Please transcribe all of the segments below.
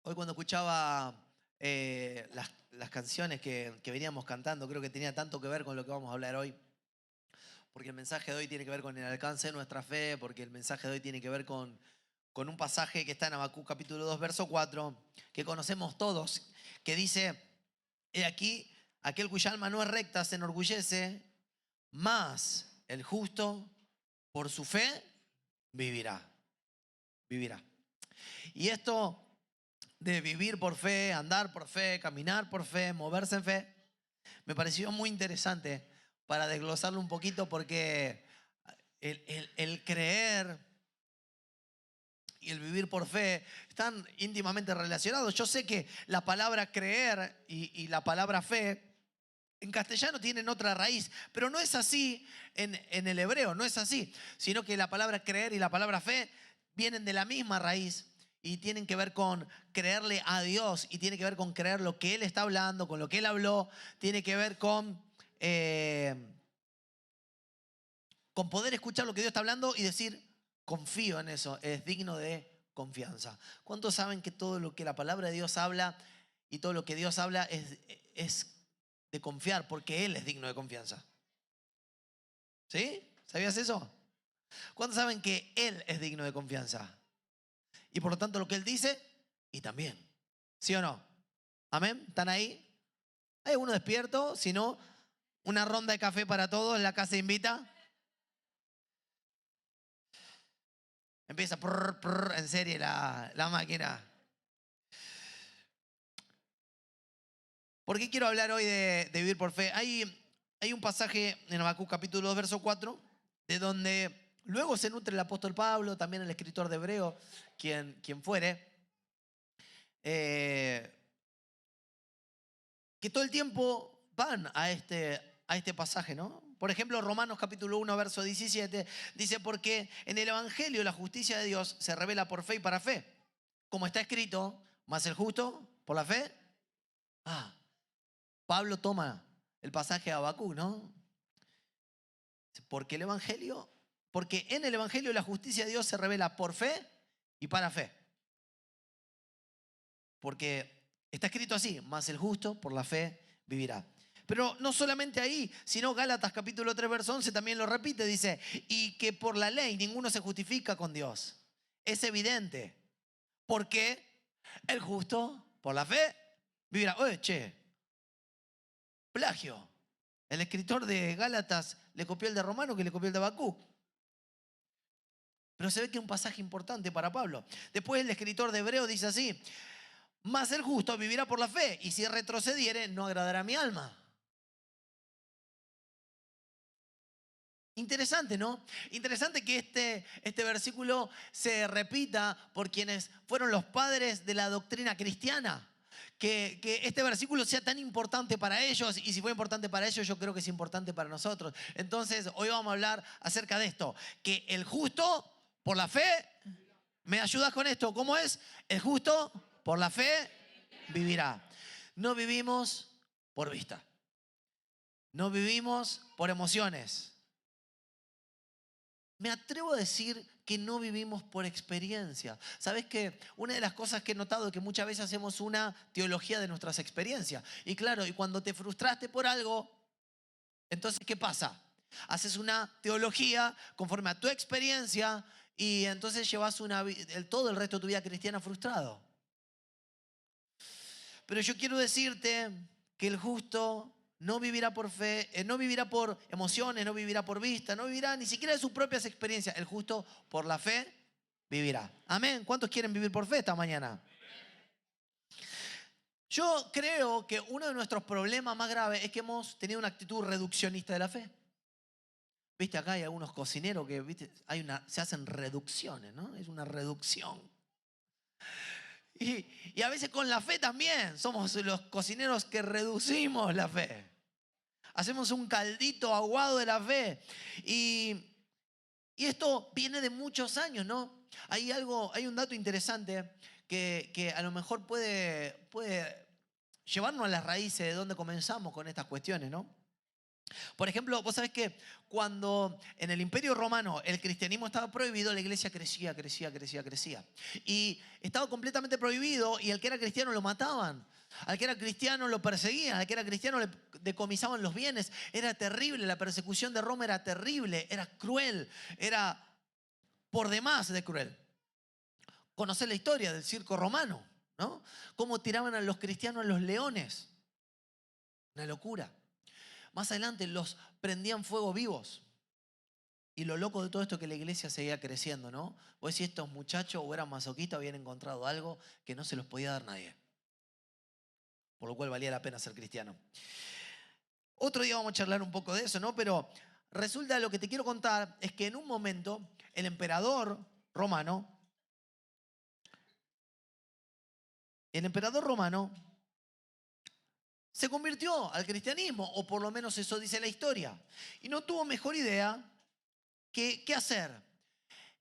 Hoy cuando escuchaba las canciones que veníamos cantando, creo que tenía tanto que ver con lo que vamos a hablar hoy, porque el mensaje de hoy tiene que ver con el alcance de nuestra fe, porque el mensaje de hoy tiene que ver con un pasaje que está en Habacuc capítulo 2, verso 4, que conocemos todos, que dice, he aquí, aquel cuya alma no es recta se enorgullece, mas el justo por su fe vivirá, vivirá. Y esto de vivir por fe, andar por fe, caminar por fe, moverse en fe, me pareció muy interesante para desglosarlo un poquito porque el creer y el vivir por fe están íntimamente relacionados. Yo sé que la palabra creer y la palabra fe en castellano tienen otra raíz, pero no es así en el hebreo, no es así, sino que la palabra creer y la palabra fe vienen de la misma raíz y tienen que ver con creerle a Dios y tiene que ver con creer lo que Él está hablando, con lo que Él habló, tiene que ver con poder escuchar lo que Dios está hablando y decir, confío en eso, es digno de confianza. ¿Cuántos saben que todo lo que la palabra de Dios habla y todo lo que Dios habla es de confiar porque Él es digno de confianza? ¿Sí? ¿Sabías eso? ¿Cuántos saben que Él es digno de confianza? Y por lo tanto lo que Él dice, y también. ¿Sí o no? ¿Amén? ¿Están ahí? ¿Hay alguno despierto? Si no, una ronda de café para todos, la casa invita. Empieza en serie la máquina. ¿Por qué quiero hablar hoy de vivir por fe? Hay un pasaje en Habacuc capítulo 2, verso 4, de donde luego se nutre el apóstol Pablo, también el escritor de Hebreo, quien fuere, que todo el tiempo van a este pasaje, ¿no? Por ejemplo, Romanos capítulo 1, verso 17, dice, porque en el Evangelio la justicia de Dios se revela por fe y para fe. Como está escrito, más el justo por la fe. Pablo toma el pasaje de Habacuc, ¿no? Porque en el Evangelio la justicia de Dios se revela por fe y para fe. Porque está escrito así, más el justo por la fe vivirá. Pero no solamente ahí, sino Gálatas capítulo 3, verso 11 también lo repite, dice, y que por la ley ninguno se justifica con Dios. Es evidente, porque el justo por la fe vivirá. Oye, plagio. El escritor de Gálatas le copió el de Romano que le copió el de Habacuc. Pero se ve que es un pasaje importante para Pablo. Después el escritor de Hebreo dice así, mas el justo vivirá por la fe, y si retrocediere no agradará a mi alma. Interesante, ¿no? Interesante que este versículo se repita por quienes fueron los padres de la doctrina cristiana. Que este versículo sea tan importante para ellos, y si fue importante para ellos, yo creo que es importante para nosotros. Entonces, hoy vamos a hablar acerca de esto, que el justo por la fe, ¿me ayudas con esto? ¿Cómo es? El justo por la fe vivirá. No vivimos por vista, no vivimos por emociones. Me atrevo a decir que no vivimos por experiencia. ¿Sabes qué? Una de las cosas que he notado es que muchas veces hacemos una teología de nuestras experiencias. Y claro, y cuando te frustraste por algo, entonces, ¿qué pasa? Haces una teología conforme a tu experiencia y entonces llevas todo el resto de tu vida cristiana frustrado. Pero yo quiero decirte que el justo no vivirá por fe, no vivirá por emociones, no vivirá por vista, no vivirá ni siquiera de sus propias experiencias. El justo por la fe vivirá. Amén. ¿Cuántos quieren vivir por fe esta mañana? Yo creo que uno de nuestros problemas más graves es que hemos tenido una actitud reduccionista de la fe. Viste, acá hay algunos cocineros que se hacen reducciones, ¿no? Es una reducción. Y a veces con la fe también somos los cocineros que reducimos la fe. Hacemos un caldito aguado de la fe. Y esto viene de muchos años, ¿no? Hay un dato interesante que a lo mejor puede llevarnos a las raíces de donde comenzamos con estas cuestiones, ¿no? Por ejemplo, vos sabés que cuando en el Imperio Romano el cristianismo estaba prohibido, la iglesia crecía, crecía, crecía, crecía. Y estaba completamente prohibido y al que era cristiano lo mataban. Al que era cristiano lo perseguían, al que era cristiano le decomisaban los bienes. Era terrible, la persecución de Roma era terrible, era cruel, era por demás de cruel. Conocés la historia del circo romano, ¿no? Cómo tiraban a los cristianos a los leones. Una locura. Más adelante los prendían fuego vivos. Y lo loco de todo esto es que la iglesia seguía creciendo, ¿no? Pues si estos muchachos o eran masoquistas habían encontrado algo que no se los podía dar nadie. Por lo cual valía la pena ser cristiano. Otro día vamos a charlar un poco de eso, ¿no? Pero resulta lo que te quiero contar es que en un momento el emperador romano se convirtió al cristianismo, o por lo menos eso dice la historia. Y no tuvo mejor idea que qué hacer.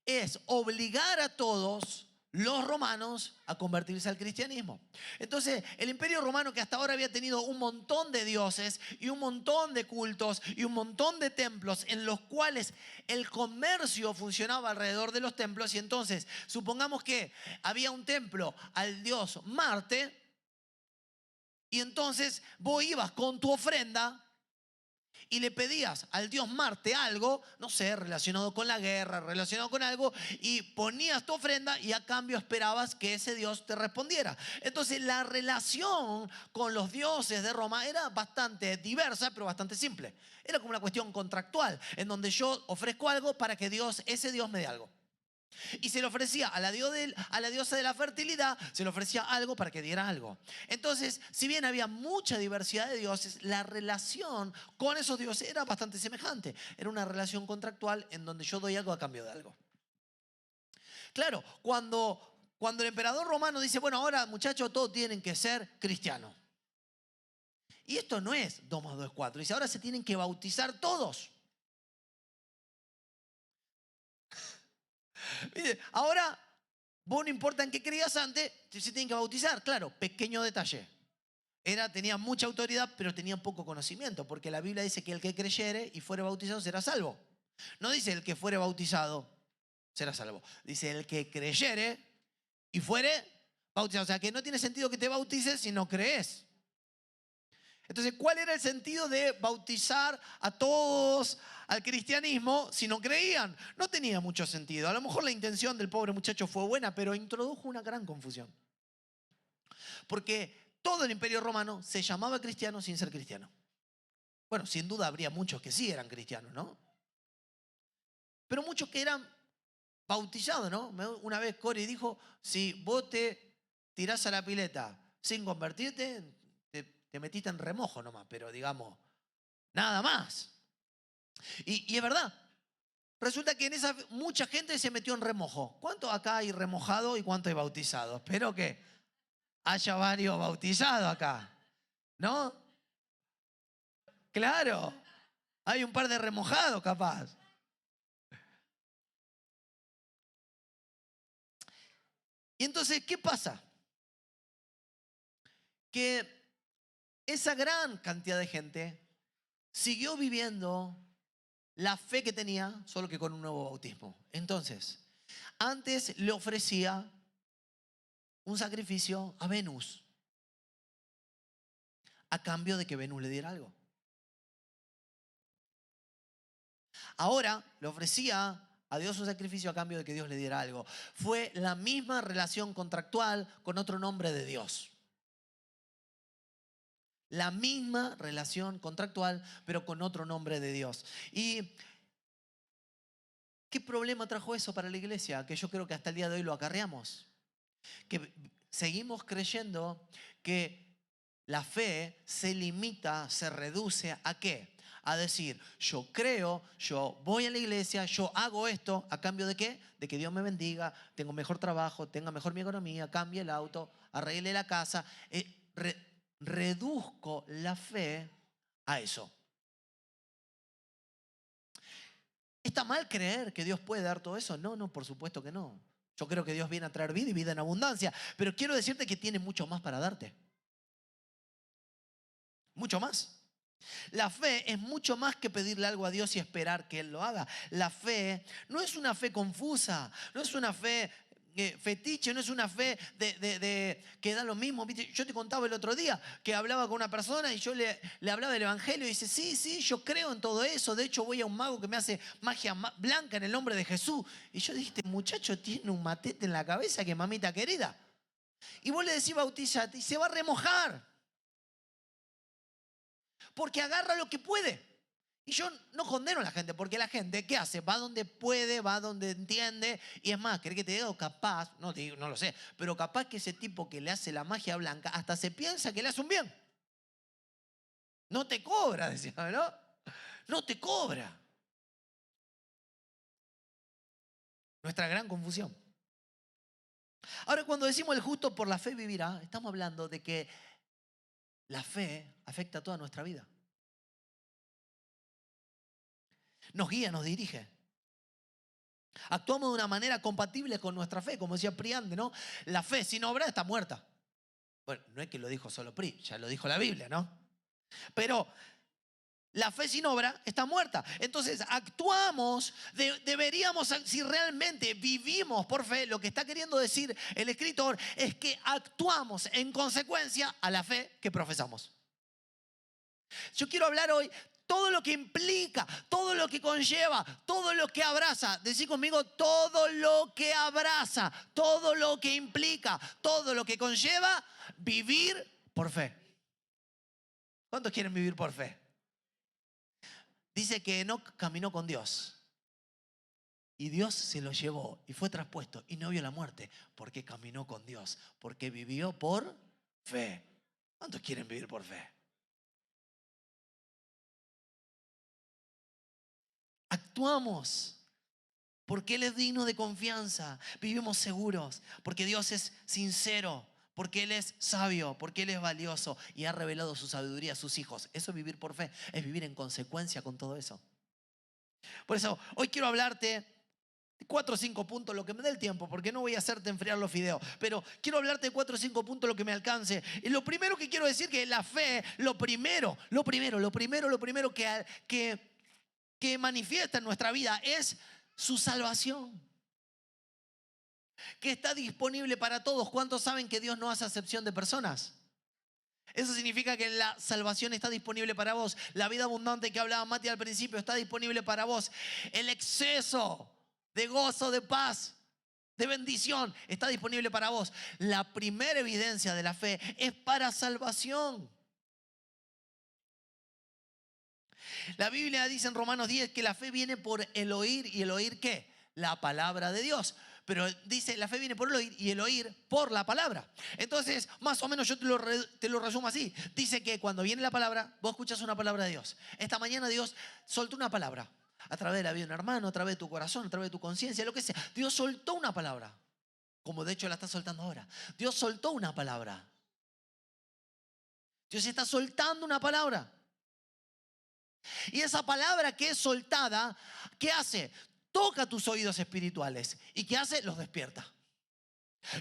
Es obligar a todos los romanos a convertirse al cristianismo. Entonces, el Imperio Romano, que hasta ahora había tenido un montón de dioses y un montón de cultos y un montón de templos en los cuales el comercio funcionaba alrededor de los templos, y entonces, supongamos que había un templo al dios Marte, y entonces vos ibas con tu ofrenda y le pedías al dios Marte algo, no sé, relacionado con la guerra, relacionado con algo, y ponías tu ofrenda y a cambio esperabas que ese dios te respondiera. Entonces la relación con los dioses de Roma era bastante diversa, pero bastante simple. Era como una cuestión contractual, en donde yo ofrezco algo para que ese dios me dé algo. Y se le ofrecía a la diosa de la fertilidad, se le ofrecía algo para que diera algo. Entonces, si bien había mucha diversidad de dioses, la relación con esos dioses era bastante semejante. Era una relación contractual en donde yo doy algo a cambio de algo. Claro, cuando el emperador romano dice, bueno, ahora muchachos, todos tienen que ser cristianos. Y esto no es 2 más 2 es 4. Dice, ahora se tienen que bautizar todos. Ahora, vos no importa en qué creías antes, se tienen que bautizar. Claro, pequeño detalle. Tenía mucha autoridad, pero tenía poco conocimiento, porque la Biblia dice que el que creyere y fuere bautizado será salvo. No dice el que fuere bautizado será salvo. Dice el que creyere y fuere bautizado. O sea, que no tiene sentido que te bautices si no crees. Entonces, ¿cuál era el sentido de bautizar a todos al cristianismo si no creían? No tenía mucho sentido. A lo mejor la intención del pobre muchacho fue buena, pero introdujo una gran confusión. Porque todo el Imperio Romano se llamaba cristiano sin ser cristiano. Bueno, sin duda habría muchos que sí eran cristianos, ¿no? Pero muchos que eran bautizados, ¿no? Una vez Cory dijo, si vos te tirás a la pileta sin convertirte, te metiste en remojo nomás, pero digamos, nada más. Y es verdad. Resulta que en esa mucha gente se metió en remojo. ¿Cuánto acá hay remojado y cuánto hay bautizado? Espero que haya varios bautizados acá, ¿no? Claro, hay un par de remojados capaz. Y entonces, ¿qué pasa? Que esa gran cantidad de gente siguió viviendo la fe que tenía, solo que con un nuevo bautismo. Entonces, antes le ofrecía un sacrificio a Venus, a cambio de que Venus le diera algo. Ahora le ofrecía a Dios un sacrificio a cambio de que Dios le diera algo. Fue la misma relación contractual con otro nombre de Dios. La misma relación contractual, pero con otro nombre de Dios. ¿Y qué problema trajo eso para la iglesia? Que yo creo que hasta el día de hoy lo acarreamos. Que seguimos creyendo que la fe se limita, se reduce ¿a qué? A decir, yo creo, yo voy a la iglesia, yo hago esto, ¿a cambio de qué? De que Dios me bendiga, tengo mejor trabajo, tenga mejor mi economía, cambie el auto, arregle la casa. Reduzco la fe a eso. ¿Está mal creer que Dios puede dar todo eso? No, por supuesto que no. Yo creo que Dios viene a traer vida y vida en abundancia, pero quiero decirte que tiene mucho más para darte. Mucho más. La fe es mucho más que pedirle algo a Dios y esperar que Él lo haga. La fe no es una fe confusa, no es una fe fetiche, no es una fe de que da lo mismo. ¿Viste? Yo te contaba el otro día que hablaba con una persona y yo le hablaba del Evangelio y dice, sí, yo creo en todo eso. De hecho voy a un mago que me hace magia blanca en el nombre de Jesús. Y yo dije, este muchacho tiene un matete en la cabeza que mamita querida. Y vos le decís bautízate y se va a remojar. Porque agarra lo que puede. Y yo no condeno a la gente, porque la gente, ¿qué hace? Va donde puede, va donde entiende. Y es más, ¿querés que te diga? Capaz, no lo sé, pero capaz que ese tipo que le hace la magia blanca hasta se piensa que le hace un bien. No te cobra, decía, ¿no? No te cobra. Nuestra gran confusión. Ahora, cuando decimos el justo por la fe vivirá, estamos hablando de que la fe afecta a toda nuestra vida. Nos guía, nos dirige. Actuamos de una manera compatible con nuestra fe, como decía Priande, ¿no? La fe sin obra está muerta. Bueno, no es que lo dijo solo Pri, ya lo dijo la Biblia, ¿no? Pero la fe sin obra está muerta. Entonces, actuamos, deberíamos, si realmente vivimos por fe, lo que está queriendo decir el escritor es que actuamos en consecuencia a la fe que profesamos. Yo quiero hablar hoy todo lo que implica, todo lo que conlleva, todo lo que abraza. Decí conmigo, todo lo que abraza, todo lo que implica, todo lo que conlleva vivir por fe. ¿Cuántos quieren vivir por fe? Dice que Enoc caminó con Dios y Dios se lo llevó y fue traspuesto y no vio la muerte porque caminó con Dios, porque vivió por fe. ¿Cuántos quieren vivir por fe? Actuamos porque Él es digno de confianza. Vivimos seguros porque Dios es sincero, porque Él es sabio, porque Él es valioso y ha revelado su sabiduría a sus hijos. Eso es vivir por fe, es vivir en consecuencia con todo eso. Por eso hoy quiero hablarte de 4 o 5 puntos, lo que me dé el tiempo, porque no voy a hacerte enfriar los fideos, pero quiero hablarte de 4 o 5 puntos, lo que me alcance. Y lo primero que quiero decir que la fe, lo primero que manifiesta en nuestra vida es su salvación, que está disponible para todos. ¿Cuántos saben que Dios no hace acepción de personas? Eso significa que la salvación está disponible para vos. La vida abundante que hablaba Mati al principio está disponible para vos. El exceso de gozo, de paz, de bendición está disponible para vos. La primera evidencia de la fe es para salvación. La Biblia dice en Romanos 10 que la fe viene por el oír. ¿Y el oír qué? La palabra de Dios. Pero dice, la fe viene por el oír y el oír por la palabra. Entonces, más o menos yo te lo resumo así. Dice que cuando viene la palabra, vos escuchas una palabra de Dios. Esta mañana Dios soltó una palabra. A través de la vida de un hermano, a través de tu corazón, a través de tu conciencia, lo que sea. Dios soltó una palabra. Como de hecho la está soltando ahora. Dios soltó una palabra. Dios está soltando una palabra. Y esa palabra que es soltada, ¿qué hace? Toca tus oídos espirituales. ¿Y qué hace? Los despierta.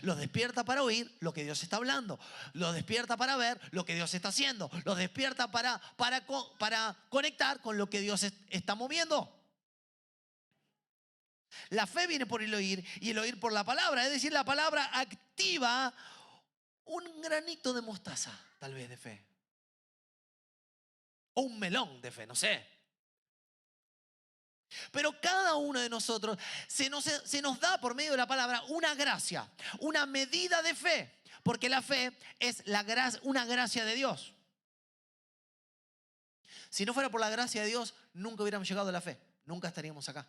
Los despierta para oír lo que Dios está hablando. Los despierta para ver lo que Dios está haciendo. Los despierta para conectar con lo que Dios está moviendo. La fe viene por el oír y el oír por la palabra. Es decir, la palabra activa un granito de mostaza, tal vez de fe. O un melón de fe, no sé. Pero cada uno de nosotros se nos da por medio de la palabra una gracia, una medida de fe. Porque la fe es una gracia de Dios. Si no fuera por la gracia de Dios, nunca hubiéramos llegado a la fe. Nunca estaríamos acá.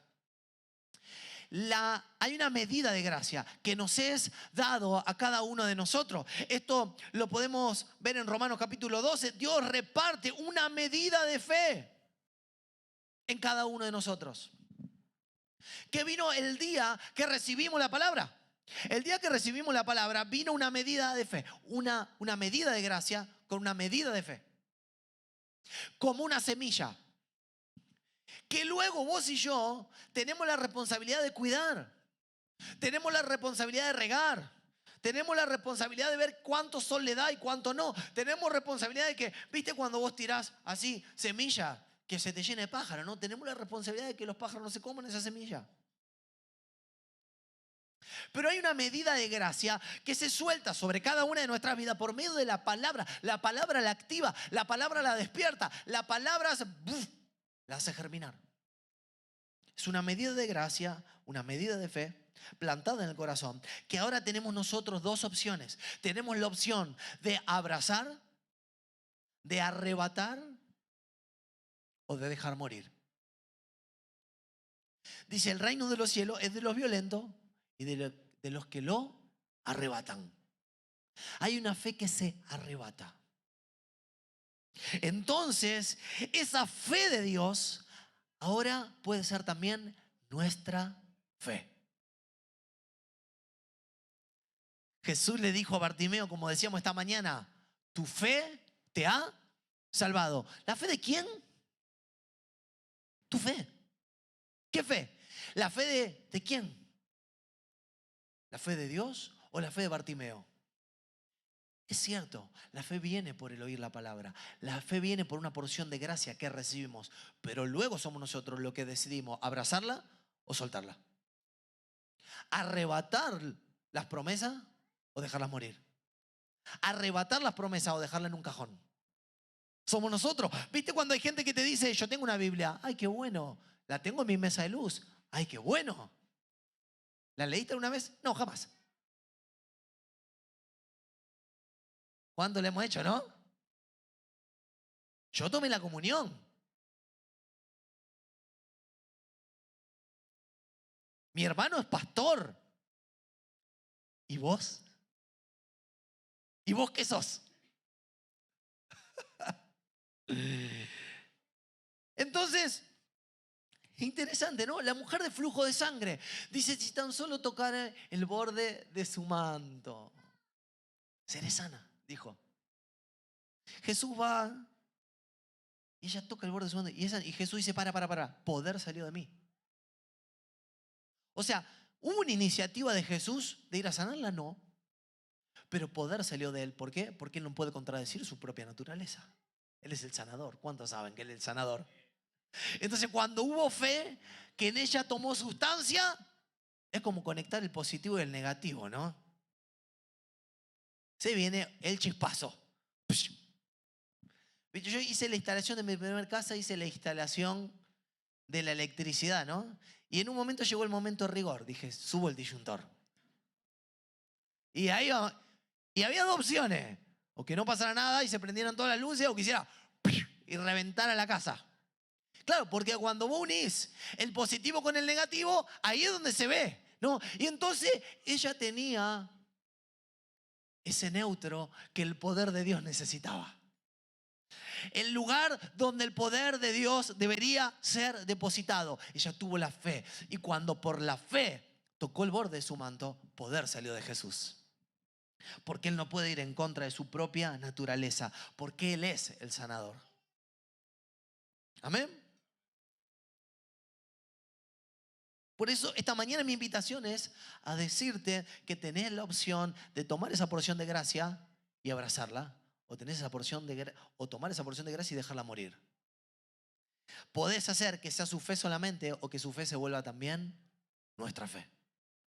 Hay una medida de gracia que nos es dado a cada uno de nosotros. Esto lo podemos ver en Romanos capítulo 12. Dios reparte una medida de fe en cada uno de nosotros. Que vino el día que recibimos la palabra. El día que recibimos la palabra vino una medida de fe. Una medida de gracia con una medida de fe. Como una semilla. Que luego vos y yo tenemos la responsabilidad de cuidar. Tenemos la responsabilidad de regar. Tenemos la responsabilidad de ver cuánto sol le da y cuánto no. Tenemos responsabilidad de que, ¿viste cuando vos tirás así semilla que se te llena de pájaros? ¿No? Tenemos la responsabilidad de que los pájaros no se coman esa semilla. Pero hay una medida de gracia que se suelta sobre cada una de nuestras vidas por medio de la palabra. La palabra la activa, la palabra la despierta, la palabra la hace germinar. Es una medida de gracia, una medida de fe plantada en el corazón, que ahora tenemos nosotros dos opciones. Tenemos la opción de abrazar, de arrebatar o de dejar morir. Dice, el reino de los cielos es de los violentos y de los que lo arrebatan. Hay una fe que se arrebata. Entonces, esa fe de Dios ahora puede ser también nuestra fe. Jesús le dijo a Bartimeo, como decíamos esta mañana, tu fe te ha salvado. ¿La fe de quién? Tu fe. ¿Qué fe? ¿La fe de quién? ¿La fe de Dios o la fe de Bartimeo? Es cierto, la fe viene por el oír la palabra. La fe viene por una porción de gracia que recibimos. Pero luego somos nosotros los que decidimos abrazarla o soltarla. Arrebatar las promesas o dejarlas morir. Arrebatar las promesas o dejarlas en un cajón. Somos nosotros. ¿Viste cuando hay gente que te dice, yo tengo una Biblia? Ay, qué bueno. La tengo en mi mesa de luz. Ay, qué bueno. ¿La leíste una vez? No, jamás. ¿Cuándo lo hemos hecho, no? Yo tomé la comunión. Mi hermano es pastor. ¿Y vos? ¿Y vos qué sos? Entonces, interesante, ¿no? La mujer de flujo de sangre dice, si tan solo tocara el borde de su manto, seré sana, dijo. Jesús va y ella toca el borde de su manto y Jesús dice, para, poder salió de mí. O sea, ¿hubo una iniciativa de Jesús de ir a sanarla? No. Pero poder salió de él. ¿Por qué? Porque él no puede contradecir su propia naturaleza. Él es el sanador. ¿Cuántos saben que él es el sanador? Entonces, cuando hubo fe que en ella tomó sustancia, es como conectar el positivo y el negativo, ¿no? Se viene el chispazo. Yo hice la instalación de mi primera casa, hice la instalación de la electricidad, ¿no? Y en un momento llegó el momento de rigor. Dije, subo el disyuntor. Y ahí y había dos opciones. O que no pasara nada y se prendieran todas las luces, o que hiciera y reventara la casa. Claro, porque cuando vos unís el positivo con el negativo, ahí es donde se ve, ¿no? Y entonces ella tenía ese neutro que el poder de Dios necesitaba. El lugar donde el poder de Dios debería ser depositado. Ella tuvo la fe. Y cuando por la fe tocó el borde de su manto, poder salió de Jesús. Porque Él no puede ir en contra de su propia naturaleza. Porque Él es el sanador. Amén. Por eso esta mañana mi invitación es a decirte que tenés la opción de tomar esa porción de gracia y abrazarla. O tenés esa porción o tomar esa porción de gracia y dejarla morir. Podés hacer que sea su fe solamente o que su fe se vuelva también nuestra fe.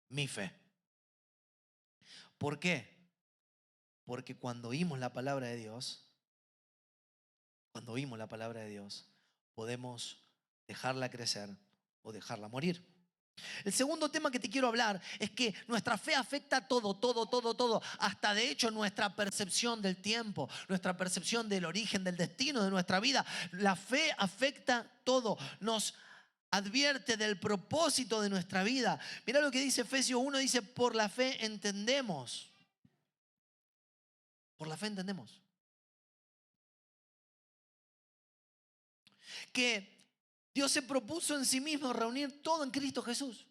Mi fe. ¿Por qué? Porque cuando oímos la palabra de Dios, podemos dejarla crecer o dejarla morir. El segundo tema que te quiero hablar es que nuestra fe afecta todo, hasta de hecho nuestra percepción del tiempo, nuestra percepción del origen, del destino de nuestra vida. La fe afecta todo, nos advierte del propósito de nuestra vida. Mira lo que dice Efesios 1, dice, por la fe entendemos. Por la fe entendemos que Dios se propuso en sí mismo reunir todo en Cristo Jesús.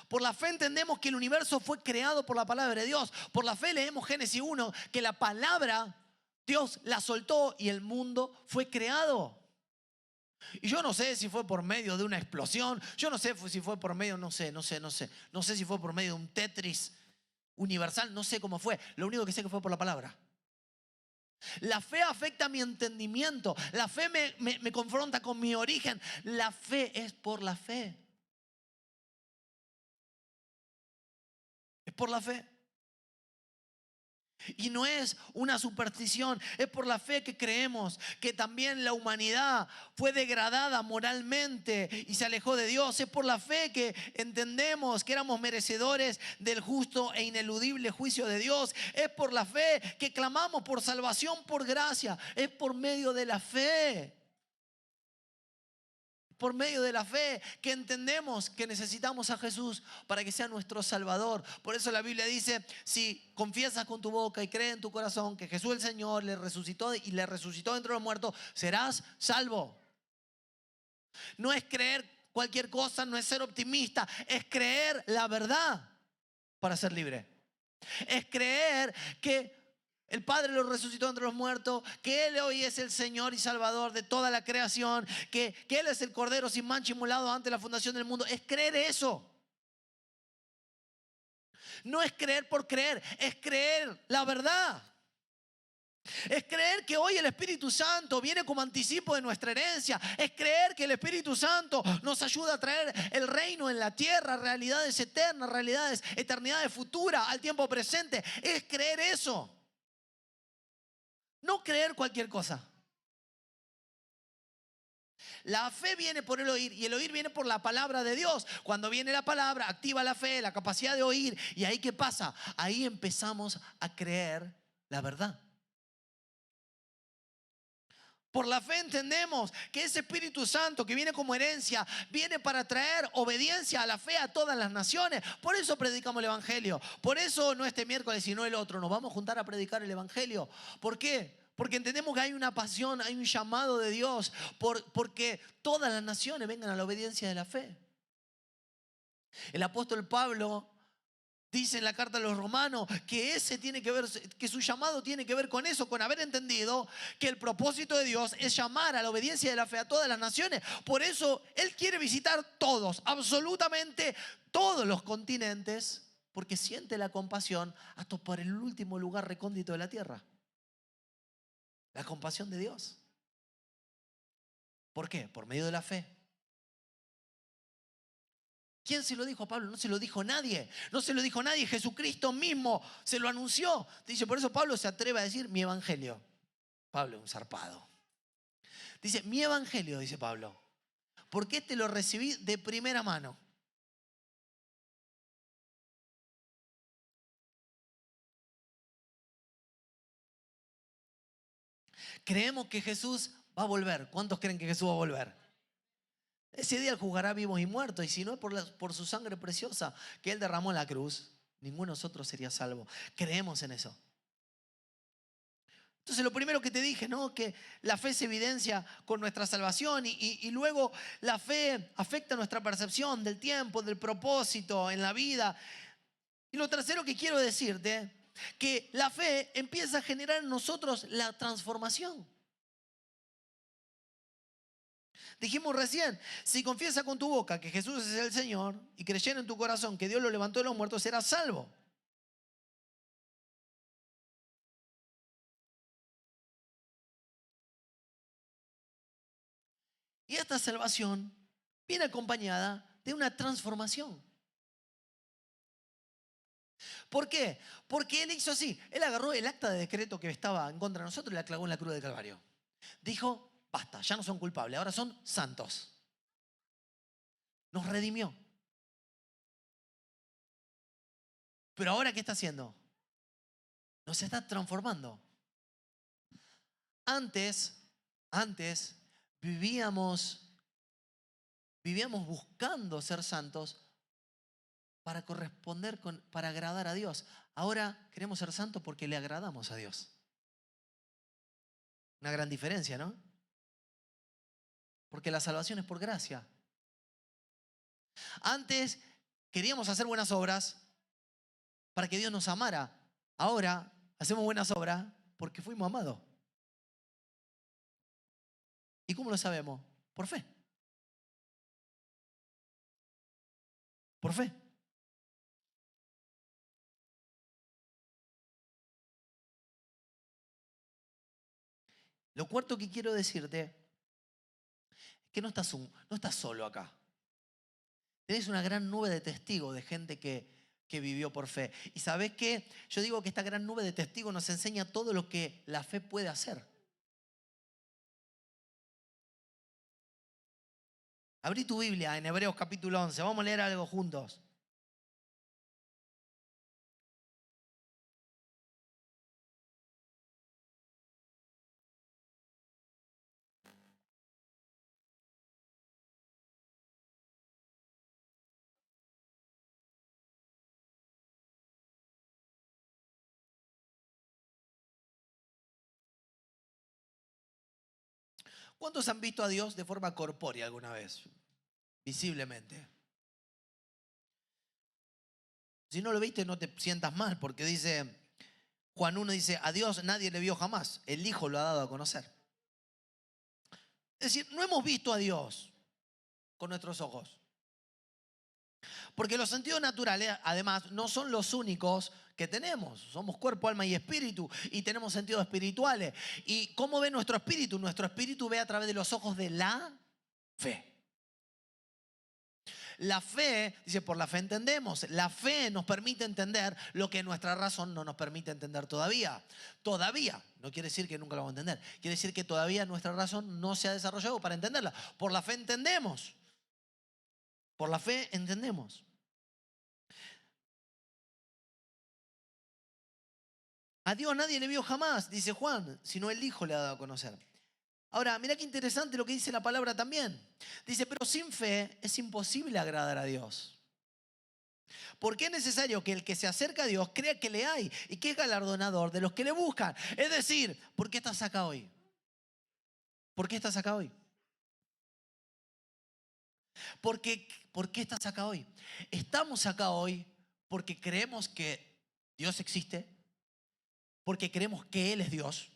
Por la fe entendemos que el universo fue creado por la palabra de Dios. Por la fe leemos Génesis 1, que la palabra Dios la soltó y el mundo fue creado. Y yo no sé si fue por medio de una explosión, yo no sé si fue por medio, no sé si fue por medio de un Tetris universal, no sé cómo fue. Lo único que sé que fue por la palabra. La fe afecta mi entendimiento. La fe me confronta con mi origen. La fe es por la fe. Es por la fe. Y no es una superstición, es por la fe que creemos que también la humanidad fue degradada moralmente y se alejó de Dios. Es por la fe que entendemos que éramos merecedores del justo e ineludible juicio de Dios. Es por la fe que clamamos por salvación por gracia. Es por medio de la fe. Por medio de la fe que entendemos que necesitamos a Jesús para que sea nuestro Salvador. Por eso la Biblia dice, si confiesas con tu boca y crees en tu corazón que Jesús el Señor le resucitó y le resucitó entre los muertos, serás salvo. No es creer cualquier cosa, no es ser optimista, es creer la verdad para ser libre. Es creer que el Padre lo resucitó entre los muertos, que Él hoy es el Señor y Salvador de toda la creación, que Él es el Cordero sin mancha inmolado antes de la fundación del mundo. Es creer eso. No es creer por creer, es creer la verdad. Es creer que hoy el Espíritu Santo viene como anticipo de nuestra herencia. Es creer que el Espíritu Santo nos ayuda a traer el reino en la tierra, realidades eternas, realidades, eternidades futuras, al tiempo presente. Es creer eso. No creer cualquier cosa. La fe viene por el oír y el oír viene por la palabra de Dios. Cuando viene la palabra, activa la fe, la capacidad de oír. ¿Y ahí qué pasa? Ahí empezamos a creer la verdad. Por la fe entendemos que ese Espíritu Santo que viene como herencia, viene para traer obediencia a la fe a todas las naciones. Por eso predicamos el Evangelio. Por eso no este miércoles, sino el otro. Nos vamos a juntar a predicar el Evangelio. ¿Por qué? Porque entendemos que hay una pasión, hay un llamado de Dios. Porque todas las naciones vengan a la obediencia de la fe. El apóstol Pablo dice en la carta a los romanos que ese tiene que ver, que su llamado tiene que ver con eso, con haber entendido que el propósito de Dios es llamar a la obediencia de la fe a todas las naciones. Por eso Él quiere visitar todos, absolutamente todos los continentes, porque siente la compasión hasta por el último lugar recóndito de la tierra. La compasión de Dios. ¿Por qué? Por medio de la fe. ¿Quién se lo dijo a Pablo? No se lo dijo nadie. No se lo dijo nadie. Jesucristo mismo se lo anunció. Dice, por eso Pablo se atreve a decir mi evangelio. Pablo es un zarpado. Dice, mi evangelio, dice Pablo. Porque este lo recibí de primera mano. Creemos que Jesús va a volver. ¿Cuántos creen que Jesús va a volver? Ese día Él juzgará vivos y muertos. Y si no es por su sangre preciosa que Él derramó en la cruz, ninguno de nosotros sería salvo. Creemos en eso. Entonces lo primero que te dije, ¿no? Que la fe se evidencia con nuestra salvación y luego la fe afecta nuestra percepción del tiempo, del propósito en la vida. Y lo tercero que quiero decirte, que la fe empieza a generar en nosotros la transformación. Dijimos recién, si confiesas con tu boca que Jesús es el Señor y creyendo en tu corazón que Dios lo levantó de los muertos, serás salvo. Y esta salvación viene acompañada de una transformación. ¿Por qué? Porque Él hizo así. Él agarró el acta de decreto que estaba en contra de nosotros y la clavó en la cruz del Calvario. Dijo, basta, ya no son culpables, ahora son santos. Nos redimió. Pero ahora, ¿qué está haciendo? Nos está transformando. Antes vivíamos buscando ser santos para corresponder para agradar a Dios. Ahora queremos ser santos porque le agradamos a Dios. Una gran diferencia, ¿no? Porque la salvación es por gracia. Antes queríamos hacer buenas obras para que Dios nos amara. Ahora hacemos buenas obras porque fuimos amados. ¿Y cómo lo sabemos? Por fe. Por fe. Lo cuarto que quiero decirte es que no estás solo acá. Tenés una gran nube de testigos de gente que vivió por fe. ¿Y sabés qué? Yo digo que esta gran nube de testigos nos enseña todo lo que la fe puede hacer. Abrí tu Biblia en Hebreos capítulo 11. Vamos a leer algo juntos. ¿Cuántos han visto a Dios de forma corpórea alguna vez? Visiblemente. Si no lo viste, no te sientas mal, porque dice, Juan 1 dice, a Dios nadie le vio jamás, el Hijo lo ha dado a conocer. Es decir, no hemos visto a Dios con nuestros ojos. Porque los sentidos naturales, además, no son los únicos que tenemos. Somos cuerpo, alma y espíritu y tenemos sentidos espirituales. ¿Y cómo ve nuestro espíritu? Nuestro espíritu ve a través de los ojos de la fe. La fe, dice, por la fe entendemos. La fe nos permite entender lo que nuestra razón no nos permite entender todavía. Todavía, no quiere decir que nunca lo vamos a entender. Quiere decir que todavía nuestra razón no se ha desarrollado para entenderla. Por la fe entendemos. Por la fe entendemos. A Dios nadie le vio jamás, dice Juan, sino el Hijo le ha dado a conocer. Ahora, mira qué interesante lo que dice la palabra también. Dice, pero sin fe es imposible agradar a Dios. Porque es necesario que el que se acerca a Dios crea que le hay y que es galardonador de los que le buscan. Es decir, ¿por qué estás acá hoy? ¿Por qué estás acá hoy? ¿Por qué estás acá hoy? Estamos acá hoy porque creemos que Dios existe, porque creemos que Él es Dios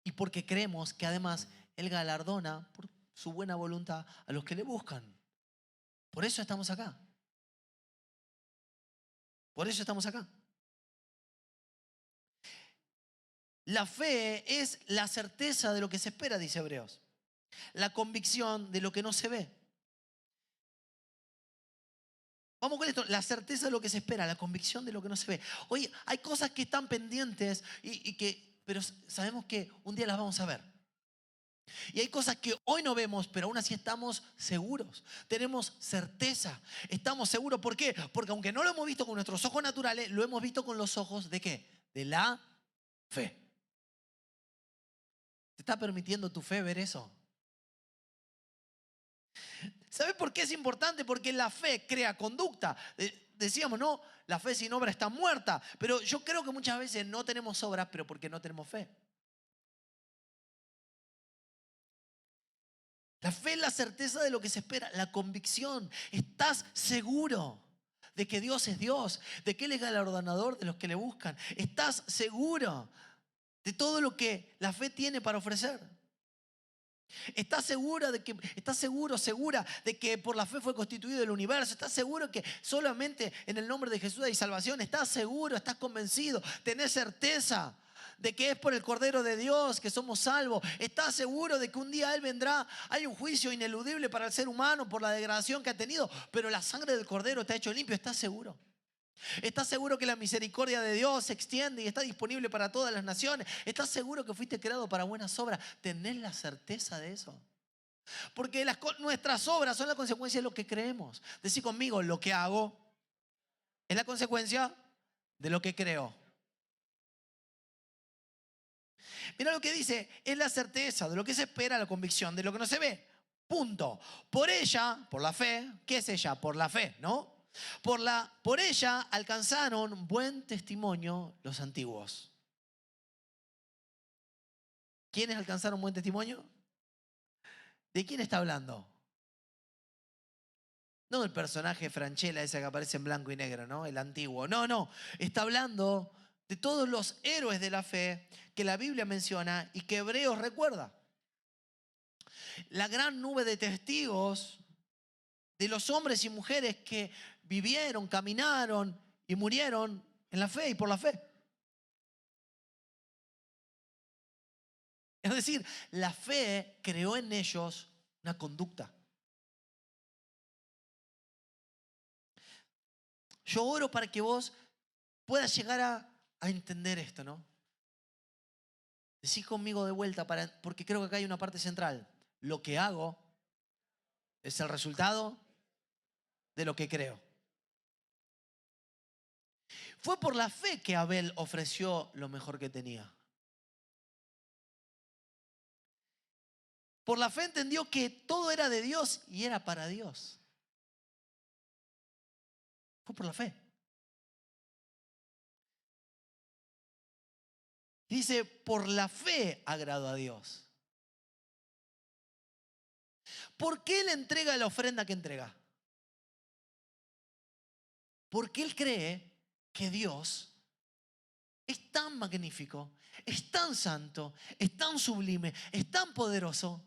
y porque creemos que además Él galardona por su buena voluntad a los que le buscan. Por eso estamos acá. Por eso estamos acá. La fe es la certeza de lo que se espera, dice Hebreos. La convicción de lo que no se ve. Vamos con esto, la certeza de lo que se espera, la convicción de lo que no se ve. Oye, hay cosas que están pendientes pero sabemos que un día las vamos a ver. Y hay cosas que hoy no vemos, pero aún así estamos seguros. Tenemos certeza. Estamos seguros. ¿Por qué? Porque aunque no lo hemos visto con nuestros ojos naturales, lo hemos visto con los ojos ¿de qué? De la fe. ¿Te está permitiendo tu fe ver eso? ¿Sabes por qué es importante? Porque la fe crea conducta. Decíamos, no, la fe sin obra está muerta. Pero yo creo que muchas veces no tenemos obras, pero porque no tenemos fe. La fe es la certeza de lo que se espera, la convicción. Estás seguro de que Dios es Dios, de que Él es galardonador de los que le buscan. Estás seguro de todo lo que la fe tiene para ofrecer. ¿Estás segura de que, segura de que por la fe fue constituido el universo? ¿Estás seguro que solamente en el nombre de Jesús hay salvación? ¿Estás seguro? ¿Estás convencido? ¿Tenés certeza de que es por el Cordero de Dios que somos salvos? ¿Estás seguro de que un día Él vendrá? Hay un juicio ineludible para el ser humano por la degradación que ha tenido, pero la sangre del Cordero te ha hecho limpio. ¿Estás seguro? ¿Estás seguro que la misericordia de Dios se extiende y está disponible para todas las naciones? ¿Estás seguro que fuiste creado para buenas obras? ¿Tenés la certeza de eso? Porque nuestras obras son la consecuencia de lo que creemos. Decí conmigo, lo que hago es la consecuencia de lo que creo. Mira lo que dice, es la certeza de lo que se espera, la convicción de lo que no se ve. Punto. Por ella, por la fe, ¿qué es ella? Por la fe, ¿no? Por ella alcanzaron buen testimonio los antiguos. ¿Quiénes alcanzaron buen testimonio? ¿De quién está hablando? No del personaje Franchella, ese que aparece en blanco y negro, ¿no? El antiguo. No. Está hablando de todos los héroes de la fe que la Biblia menciona y que Hebreos recuerda. La gran nube de testigos de los hombres y mujeres que vivieron, caminaron y murieron en la fe y por la fe. Es decir, la fe creó en ellos una conducta. Yo oro para que vos puedas llegar a entender esto, ¿no? Decí conmigo de vuelta, porque creo que acá hay una parte central. Lo que hago es el resultado de lo que creo. Fue por la fe que Abel ofreció lo mejor que tenía. Por la fe entendió que todo era de Dios y era para Dios. Fue por la fe. Dice, por la fe agradó a Dios. ¿Por qué él entrega la ofrenda que entrega? Porque él cree que Dios es tan magnífico, es tan santo, es tan sublime, es tan poderoso.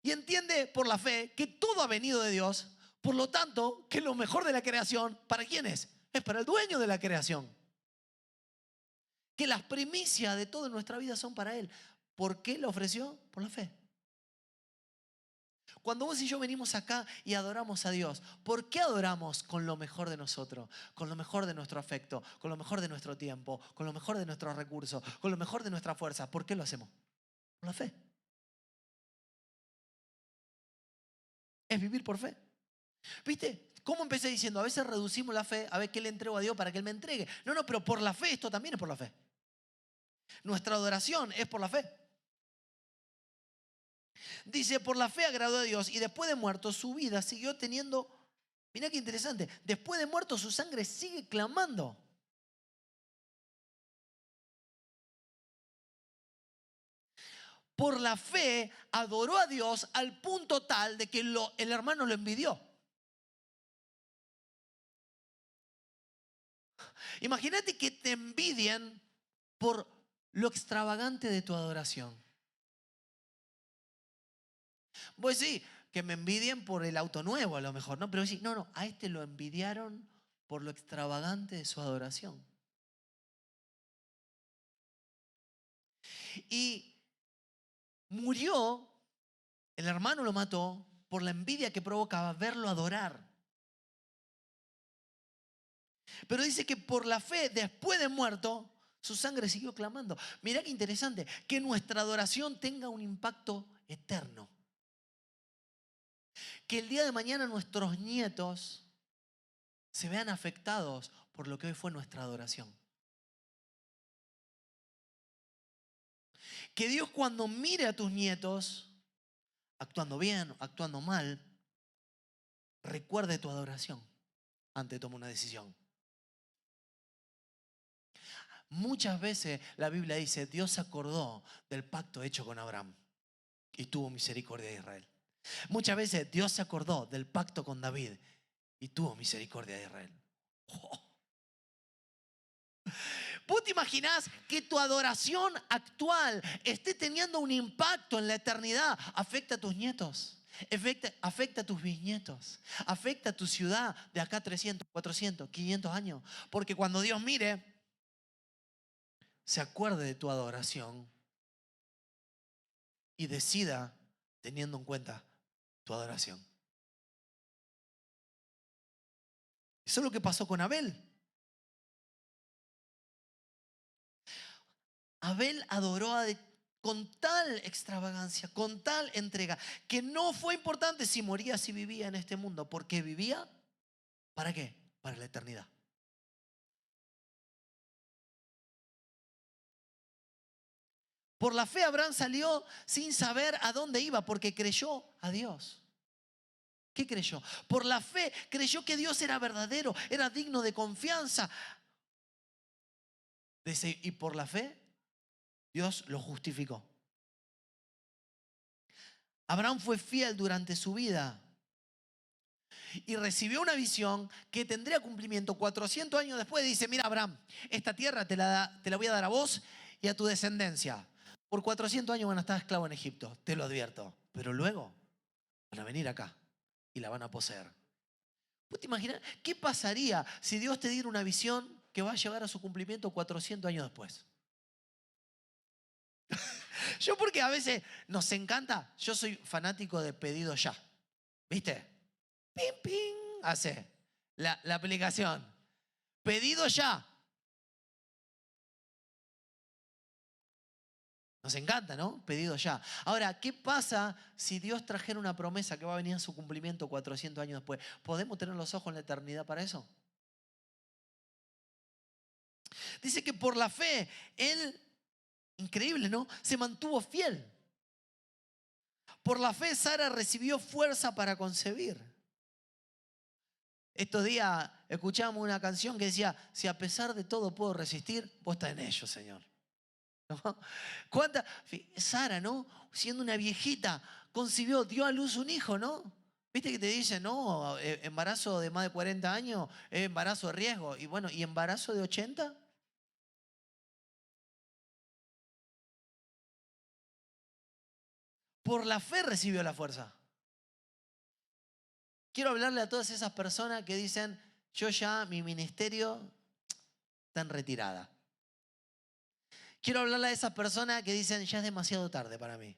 Y entiende por la fe que todo ha venido de Dios. Por lo tanto, que lo mejor de la creación, ¿para quién es? Es para el dueño de la creación. Que las primicias de toda nuestra vida son para Él. ¿Por qué lo ofreció? Por la fe. Cuando vos y yo venimos acá y adoramos a Dios, ¿por qué adoramos con lo mejor de nosotros? Con lo mejor de nuestro afecto, con lo mejor de nuestro tiempo, con lo mejor de nuestros recursos, con lo mejor de nuestra fuerza. ¿Por qué lo hacemos? Por la fe. Es vivir por fe. ¿Viste? ¿Cómo empecé diciendo? A veces reducimos la fe, a ver qué le entrego a Dios para que Él me entregue. No, pero por la fe, esto también es por la fe. Nuestra adoración es por la fe. Dice, por la fe agradó a Dios y después de muerto su vida siguió teniendo, mirá qué interesante, después de muerto su sangre sigue clamando. Por la fe adoró a Dios al punto tal de que el hermano lo envidió. Imagínate que te envidien por lo extravagante de tu adoración. Pues sí, que me envidien por el auto nuevo a lo mejor, ¿no? Pero sí, no, a este lo envidiaron por lo extravagante de su adoración. Y murió, el hermano lo mató por la envidia que provocaba verlo adorar. Pero dice que por la fe, después de muerto, su sangre siguió clamando. Mirá qué interesante, que nuestra adoración tenga un impacto eterno. Que el día de mañana nuestros nietos se vean afectados por lo que hoy fue nuestra adoración. Que Dios cuando mire a tus nietos, actuando bien, actuando mal, recuerde tu adoración antes de tomar una decisión. Muchas veces la Biblia dice, Dios se acordó del pacto hecho con Abraham y tuvo misericordia de Israel. Muchas veces Dios se acordó del pacto con David y tuvo misericordia de Israel. Oh. ¿Vos te imaginás que tu adoración actual esté teniendo un impacto en la eternidad? Afecta a tus nietos, afecta a tus bisnietos, afecta a tu ciudad de acá 300, 400, 500 años. Porque cuando Dios mire, se acuerde de tu adoración y decida teniendo en cuenta tu adoración. Eso es lo que pasó con Abel. Abel adoró con tal extravagancia, con tal entrega, que no fue importante si moría, si vivía en este mundo, porque vivía, ¿para qué? Para la eternidad. Por la fe Abraham salió sin saber a dónde iba, porque creyó a Dios. ¿Qué creyó? Por la fe creyó que Dios era verdadero, era digno de confianza. Y por la fe Dios lo justificó. Abraham fue fiel durante su vida y recibió una visión que tendría cumplimiento 400 años después. Dice, mira Abraham, esta tierra te la voy a dar a vos y a tu descendencia. Por 400 años van a estar esclavos en Egipto, te lo advierto. Pero luego van a venir acá y la van a poseer. ¿Vos te imaginas qué pasaría si Dios te diera una visión que va a llegar a su cumplimiento 400 años después? Yo porque a veces nos encanta, yo soy fanático de pedido ya. ¿Viste? Pim, pim, hace la aplicación. Pedido ya. Nos encanta, ¿no? Pedido ya. Ahora, ¿qué pasa si Dios trajera una promesa que va a venir a su cumplimiento 400 años después? ¿Podemos tener los ojos en la eternidad para eso? Dice que por la fe, Él, increíble, ¿no? Se mantuvo fiel. Por la fe, Sara recibió fuerza para concebir. Estos días escuchamos una canción que decía, si a pesar de todo puedo resistir, vos estás en ello, Señor. ¿No? Sara, ¿no? Siendo una viejita, concibió, dio a luz un hijo, ¿no? ¿Viste que te dicen, no, embarazo de más de 40 años es embarazo de riesgo? Y bueno, ¿y embarazo de 80? Por la fe recibió la fuerza. Quiero hablarle a todas esas personas que dicen, yo ya, mi ministerio está en retirada. Quiero hablarle a esas personas que dicen, ya es demasiado tarde para mí.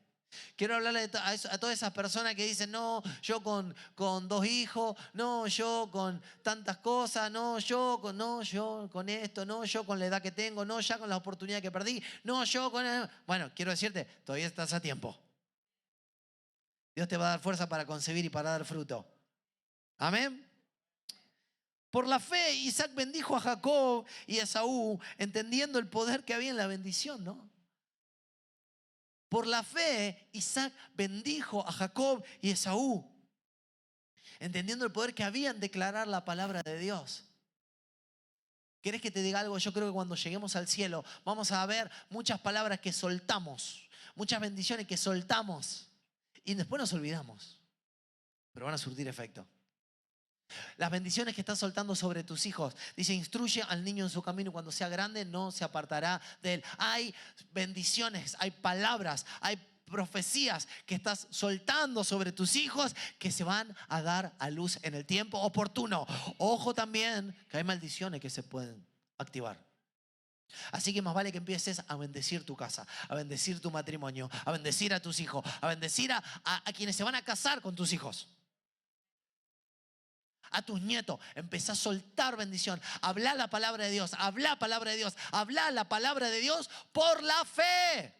Quiero hablarle a todas esas personas que dicen, no, yo con 2 hijos, no, yo con tantas cosas, no, yo con esto, no, yo con la edad que tengo, no, ya con la oportunidad que perdí, no, yo con... Bueno, quiero decirte, todavía estás a tiempo. Dios te va a dar fuerza para concebir y para dar fruto. Amén. Por la fe, Isaac bendijo a Jacob y a Esaú, entendiendo el poder que había en la bendición, ¿no? Por la fe, Isaac bendijo a Jacob y a Esaú, entendiendo el poder que había en declarar la palabra de Dios. ¿Querés que te diga algo? Yo creo que cuando lleguemos al cielo vamos a ver muchas palabras que soltamos, muchas bendiciones que soltamos y después nos olvidamos, pero van a surtir efecto. Las bendiciones que estás soltando sobre tus hijos. Dice, instruye al niño en su camino y cuando sea grande no se apartará de él. Hay bendiciones, hay palabras, hay profecías que estás soltando sobre tus hijos que se van a dar a luz en el tiempo oportuno. Ojo también que hay maldiciones que se pueden activar. Así que más vale que empieces a bendecir tu casa, a bendecir tu matrimonio, a bendecir a tus hijos, a bendecir a quienes se van a casar con tus hijos. A tus nietos, empezá a soltar bendición. Habla la palabra de Dios, habla la palabra de Dios, habla la palabra de Dios por la fe.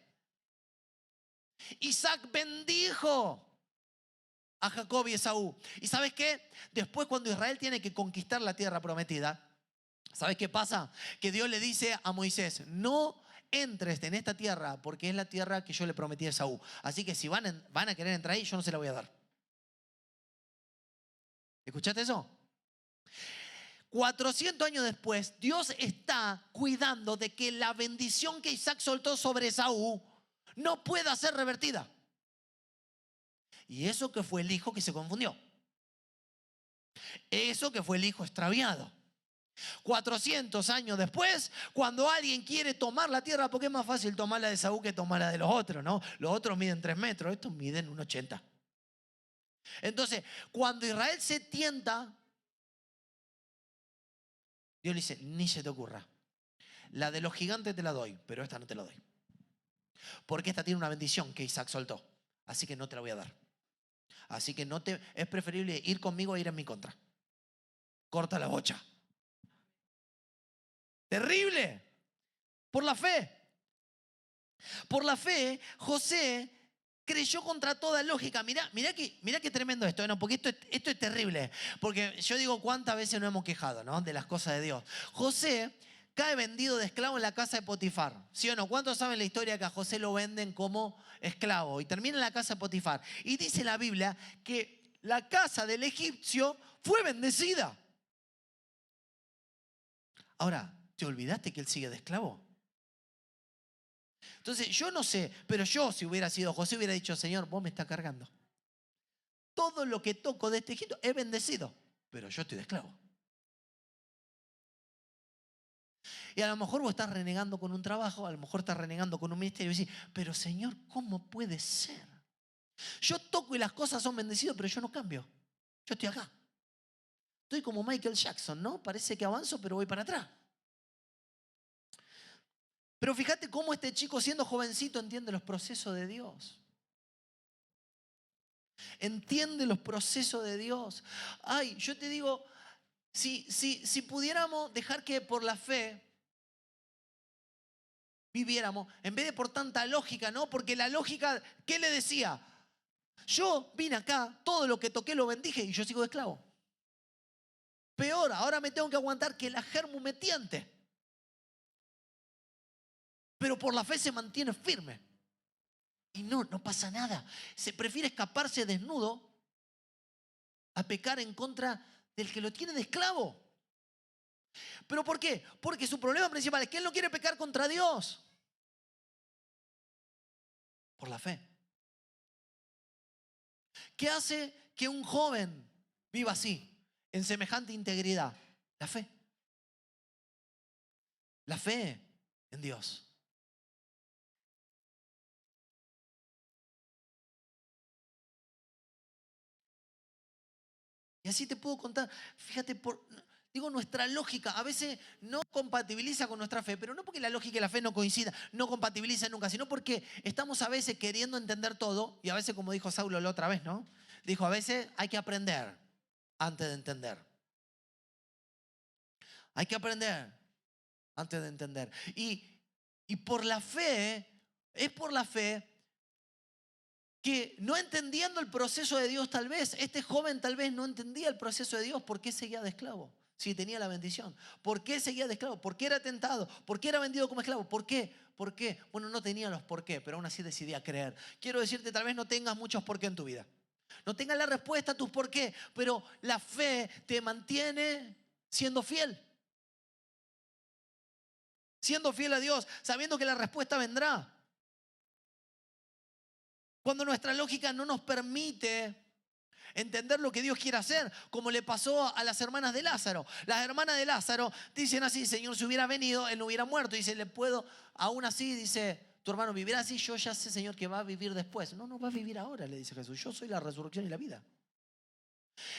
Isaac bendijo a Jacob y Esaú. ¿Y sabes qué? Después cuando Israel tiene que conquistar la tierra prometida, ¿sabes qué pasa? Que Dios le dice a Moisés, no entres en esta tierra porque es la tierra que yo le prometí a Esaú. Así que si van a querer entrar ahí, yo no se la voy a dar. ¿Escuchaste eso? 400 años después, Dios está cuidando de que la bendición que Isaac soltó sobre Esaú no pueda ser revertida. Y eso que fue el hijo que se confundió. Eso que fue el hijo extraviado. 400 años después, cuando alguien quiere tomar la tierra, porque es más fácil tomarla de Esaú que tomarla de los otros, ¿no? Los otros miden 3 metros, estos miden 1,80. Entonces, cuando Israel se tienta, Dios le dice, ni se te ocurra. La de los gigantes te la doy, pero esta no te la doy. Porque esta tiene una bendición que Isaac soltó. Así que no te la voy a dar. Así que es preferible ir conmigo a ir en mi contra. Corta la bocha. Terrible. Por la fe. Por la fe, José creyó contra toda lógica. Mirá qué tremendo esto, ¿no? Porque esto es terrible. Porque yo digo, ¿cuántas veces nos hemos quejado, ¿no? De las cosas de Dios? José cae vendido de esclavo en la casa de Potifar. ¿Sí o no? ¿Cuántos saben la historia que a José lo venden como esclavo? Y termina en la casa de Potifar. Y dice la Biblia que la casa del egipcio fue bendecida. Ahora, ¿te olvidaste que él sigue de esclavo? Entonces, yo no sé, pero yo si hubiera sido José hubiera dicho, Señor, vos me estás cargando. Todo lo que toco de este Egipto es bendecido, pero yo estoy de esclavo. Y a lo mejor vos estás renegando con un trabajo, a lo mejor estás renegando con un ministerio y decís, pero Señor, ¿cómo puede ser? Yo toco y las cosas son bendecidas, pero yo no cambio. Yo estoy acá. Estoy como Michael Jackson, ¿no? Parece que avanzo, pero voy para atrás. Pero fíjate cómo este chico, siendo jovencito, entiende los procesos de Dios. Entiende los procesos de Dios. Ay, yo te digo, si pudiéramos dejar que por la fe viviéramos, en vez de por tanta lógica, ¿no? Porque la lógica, ¿qué le decía? Yo vine acá, todo lo que toqué lo bendije y yo sigo de esclavo. Peor, ahora me tengo que aguantar que la germu me tiente. Pero por la fe se mantiene firme. Y no pasa nada. Se prefiere escaparse desnudo a pecar en contra del que lo tiene de esclavo. ¿Pero por qué? Porque su problema principal es que él no quiere pecar contra Dios. Por la fe. ¿Qué hace que un joven viva así, en semejante integridad? La fe. La fe en Dios. Y así te puedo contar. Fíjate, digo, nuestra lógica a veces no compatibiliza con nuestra fe, pero no porque la lógica y la fe no coincidan, no compatibilizan nunca, sino porque estamos a veces queriendo entender todo, y a veces, como dijo Saulo la otra vez, ¿no? Dijo, a veces hay que aprender antes de entender. Hay que aprender antes de entender. Y por la fe, es por la fe que no entendiendo el proceso de Dios tal vez, este joven tal vez no entendía el proceso de Dios, ¿por qué seguía de esclavo? Si tenía la bendición. ¿Por qué seguía de esclavo? ¿Por qué era tentado? ¿Por qué era vendido como esclavo? ¿Por qué? ¿Por qué? Bueno, no tenía los por qué, pero aún así decidía creer. Quiero decirte, tal vez no tengas muchos por qué en tu vida. No tengas la respuesta a tus por qué, pero la fe te mantiene siendo fiel. Siendo fiel a Dios, sabiendo que la respuesta vendrá. Cuando nuestra lógica no nos permite entender lo que Dios quiere hacer, como le pasó a las hermanas de Lázaro. Las hermanas de Lázaro dicen así, Señor, si hubiera venido, él no hubiera muerto. Dice, le puedo, aún así, dice, tu hermano vivirá así, yo ya sé, Señor, que va a vivir después. No va a vivir ahora, le dice Jesús. Yo soy la resurrección y la vida.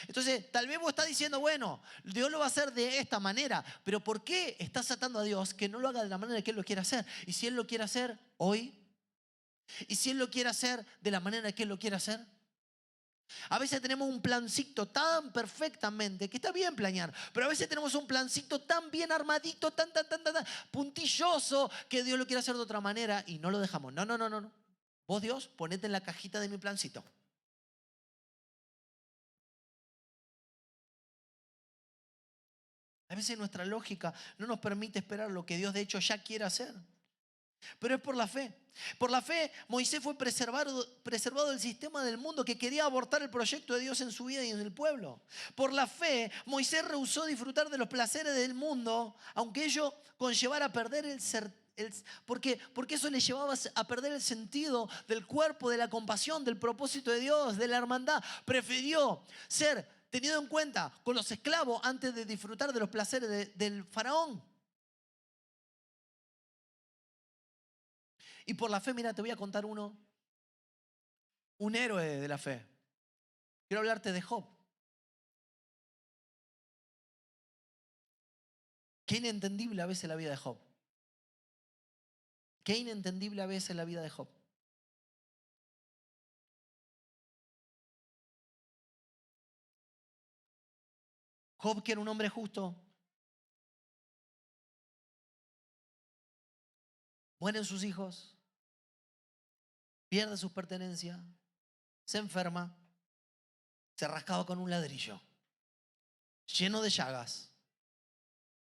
Entonces, tal vez vos estás diciendo, bueno, Dios lo va a hacer de esta manera, pero ¿por qué estás atando a Dios que no lo haga de la manera que Él lo quiere hacer? Y si Él lo quiere hacer hoy, y si Él lo quiere hacer de la manera que Él lo quiere hacer. A veces tenemos un plancito tan perfectamente, que está bien planear, pero a veces tenemos un plancito tan bien armadito, tan puntilloso, que Dios lo quiere hacer de otra manera y no lo dejamos. No. Vos, Dios, ponete en la cajita de mi plancito. A veces nuestra lógica no nos permite esperar lo que Dios de hecho ya quiere hacer. Pero es por la fe. Por la fe, Moisés fue preservado del sistema del mundo que quería abortar el proyecto de Dios en su vida y en el pueblo. Por la fe, Moisés rehusó disfrutar de los placeres del mundo, aunque ello conllevara a perder porque eso le llevaba a perder el sentido del cuerpo, de la compasión, del propósito de Dios, de la hermandad. Prefirió ser tenido en cuenta con los esclavos antes de disfrutar de los placeres del faraón. Y por la fe, mira, te voy a contar un héroe de la fe. Quiero hablarte de Job. Qué inentendible a veces la vida de Job. Qué inentendible a veces la vida de Job. Job, que era un hombre justo, mueren sus hijos, pierde sus pertenencias, se enferma, se rascaba con un ladrillo, lleno de llagas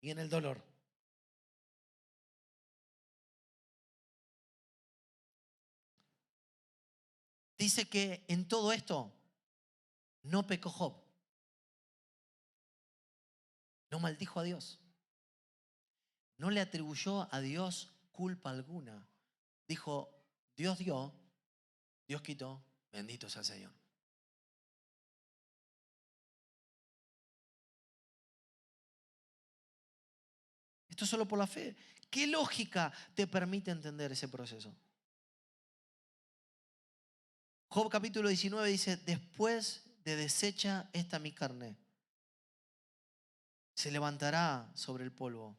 y en el dolor. Dice que en todo esto no pecó Job, no maldijo a Dios, no le atribuyó a Dios culpa alguna. Dijo, Dios dio, Dios quitó, bendito sea el Señor. Esto es solo por la fe. ¿Qué lógica te permite entender ese proceso? Job capítulo 19 dice, después de deshecha esta mi carne, se levantará sobre el polvo.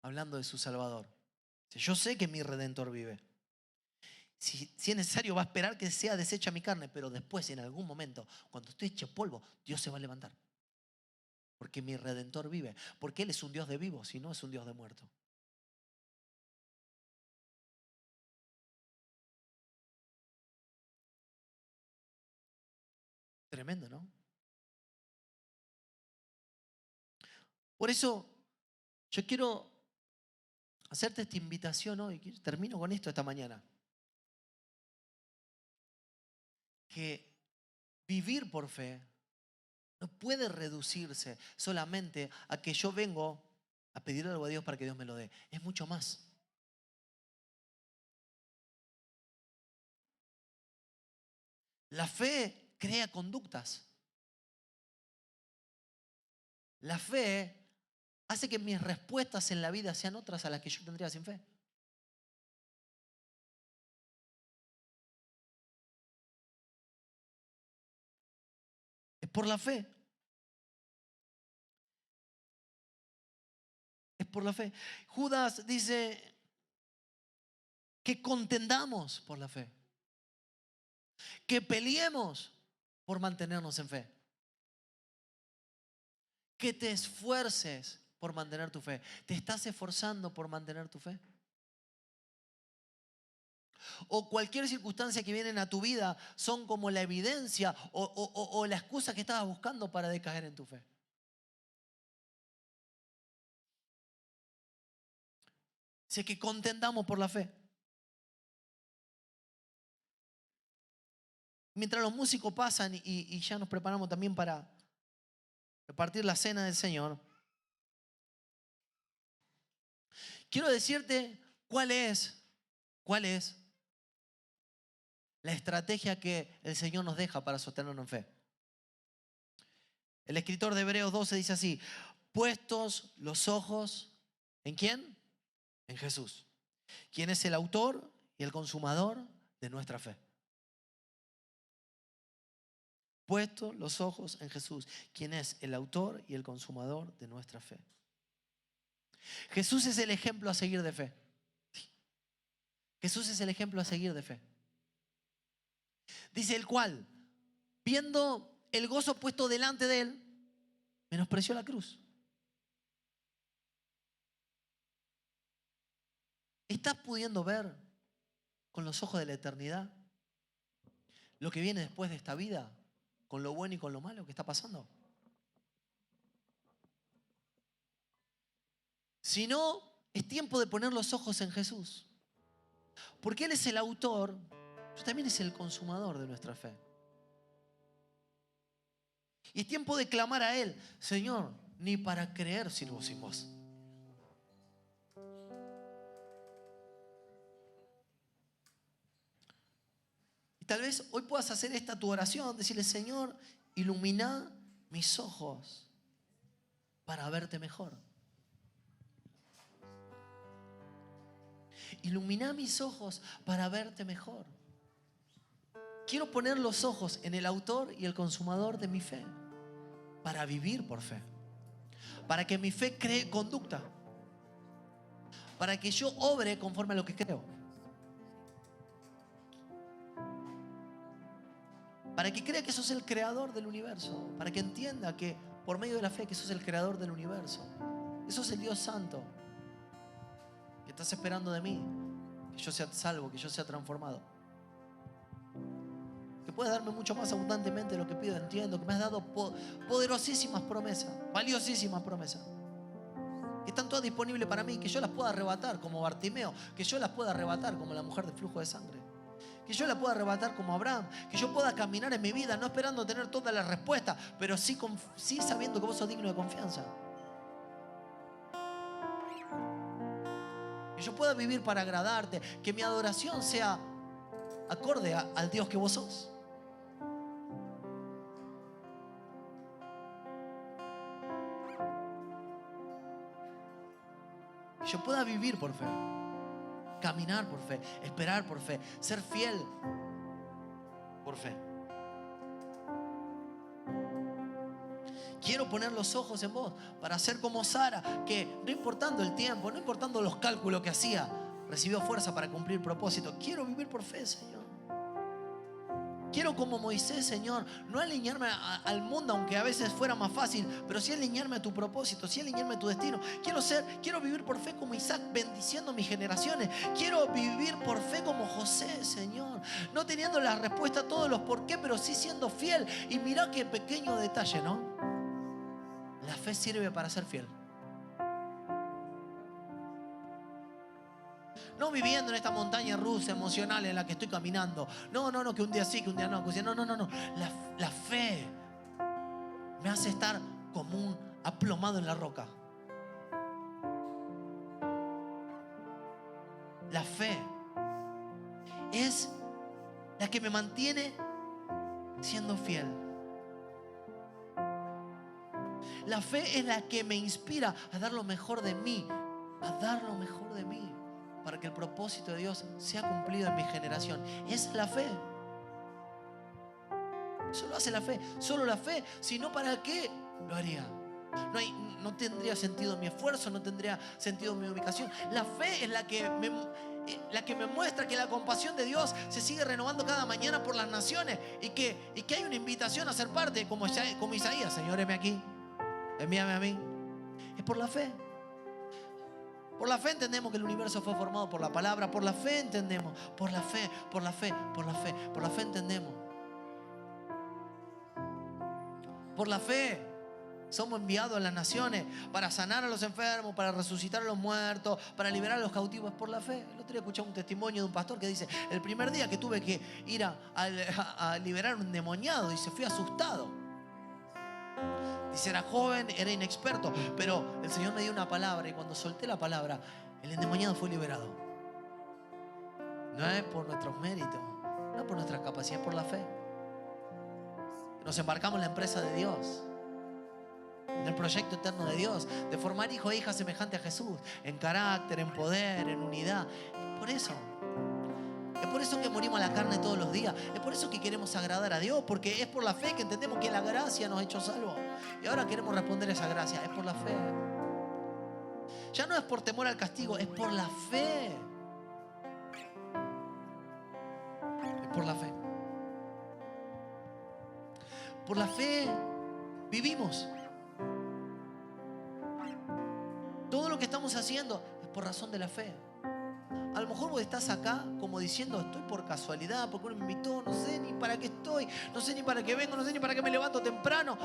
hablando de su Salvador. Yo sé que mi Redentor vive. Si es necesario, va a esperar que sea deshecha mi carne, pero después, en algún momento, cuando estoy hecho polvo, Dios se va a levantar. Porque mi Redentor vive. Porque Él es un Dios de vivos y no es un Dios de muertos. Tremendo, ¿no? Por eso, yo quiero hacerte esta invitación hoy. Termino con esto esta mañana. Que vivir por fe no puede reducirse solamente a que yo vengo a pedir algo a Dios para que Dios me lo dé. Es mucho más. La fe crea conductas. La fe hace que mis respuestas en la vida sean otras a las que yo tendría sin fe. Es por la fe. Es por la fe. Judas dice que contendamos por la fe. Que peleemos por mantenernos en fe. Que te esfuerces por mantener tu fe. ¿Te estás esforzando por mantener tu fe? O cualquier circunstancia que viene a tu vida son como la evidencia o la excusa que estabas buscando para decaer en tu fe. Así que contendamos por la fe. Mientras los músicos pasan y ya nos preparamos también para repartir la cena del Señor, quiero decirte cuál es la estrategia que el Señor nos deja para sostenernos en fe. El escritor de Hebreos 12 dice así: puestos los ojos, ¿en quién? En Jesús, quien es el autor y el consumador de nuestra fe. Puestos los ojos en Jesús, quien es el autor y el consumador de nuestra fe. Jesús es el ejemplo a seguir de fe. Jesús es el ejemplo a seguir de fe. Dice el cual, viendo el gozo puesto delante de él, menospreció la cruz. ¿Estás pudiendo ver con los ojos de la eternidad lo que viene después de esta vida? Con lo bueno y con lo malo que está pasando. Si no, es tiempo de poner los ojos en Jesús. Porque Él es el autor, pero también es el consumador de nuestra fe. Y es tiempo de clamar a Él: Señor, ni para creer sirvo sin vos. Y tal vez hoy puedas hacer esta tu oración, decirle: Señor, ilumina mis ojos para verte mejor. Ilumina mis ojos para verte mejor. Quiero poner los ojos en el autor y el consumador de mi fe, para vivir por fe, para que mi fe cree conducta, para que yo obre conforme a lo que creo, para que crea que sos el creador del universo, para que entienda que por medio de la fe que sos el creador del universo, que sos el Dios santo, que estás esperando de mí, que yo sea salvo, que yo sea transformado, que puedas darme mucho más abundantemente de lo que pido. Entiendo que me has dado poderosísimas promesas, valiosísimas promesas, que están todas disponibles para mí, que yo las pueda arrebatar como Bartimeo, que yo las pueda arrebatar como la mujer de flujo de sangre, que yo la pueda arrebatar como Abraham, que yo pueda caminar en mi vida no esperando tener todas las respuestas, pero sí sabiendo que vos sos digno de confianza. Que yo pueda vivir para agradarte, que mi adoración sea acorde al Dios que vos sos. Que yo pueda vivir por fe, caminar por fe, esperar por fe, ser fiel por fe. Quiero poner los ojos en vos para ser como Sara, que no importando el tiempo, no importando los cálculos que hacía, recibió fuerza para cumplir propósito. Quiero vivir por fe, Señor. Quiero como Moisés, Señor, no alinearme al mundo, aunque a veces fuera más fácil, pero sí alinearme a tu propósito, sí alinearme a tu destino. Quiero vivir por fe como Isaac, bendiciendo mis generaciones. Quiero vivir por fe como José, Señor, no teniendo la respuesta a todos los por qué, pero sí siendo fiel. Y mirá qué pequeño detalle, ¿no? La fe sirve para ser fiel. No viviendo en esta montaña rusa emocional en la que estoy caminando. No, que un día sí, que un día no. No. La fe me hace estar como un aplomado en la roca. La fe es la que me mantiene siendo fiel. La fe es la que me inspira a dar lo mejor de mí, para que el propósito de Dios sea cumplido en mi generación. Es la fe. Eso lo hace la fe. Solo la fe. Si no, ¿para qué lo haría? No tendría sentido mi esfuerzo, no tendría sentido mi ubicación. La fe es la que me muestra que la compasión de Dios se sigue renovando cada mañana por las naciones y que hay una invitación a ser parte, como Isaías. Señor, heme aquí, envíame a mí. Es por la fe. Por la fe entendemos que el universo fue formado por la palabra. Por la fe entendemos. Por la fe entendemos. Por la fe somos enviados a las naciones para sanar a los enfermos, para resucitar a los muertos, para liberar a los cautivos. Por la fe. El otro día escuché un testimonio de un pastor que dice: el primer día que tuve que ir a liberar a un endemoniado, dice, fui asustado. Dice, era joven, era inexperto, pero el Señor me dio una palabra y cuando solté la palabra, el endemoniado fue liberado. No es por nuestros méritos, no es por nuestras capacidades, es por la fe. Nos embarcamos en la empresa de Dios, en el proyecto eterno de Dios, de formar hijos e hijas semejantes a Jesús, en carácter, en poder, en unidad. Es por eso que morimos a la carne todos los días. Es por eso que queremos agradar a Dios, porque es por la fe que entendemos que la gracia nos ha hecho salvos. Y ahora queremos responder a esa gracia. Es por la fe. Ya no es por temor al castigo, es por la fe. Es por la fe. Por la fe vivimos. Todo lo que estamos haciendo es por razón de la fe. A lo mejor vos estás acá como diciendo: estoy por casualidad, porque uno me invitó, no sé ni para qué estoy, no sé ni para qué vengo, no sé ni para qué me levanto temprano.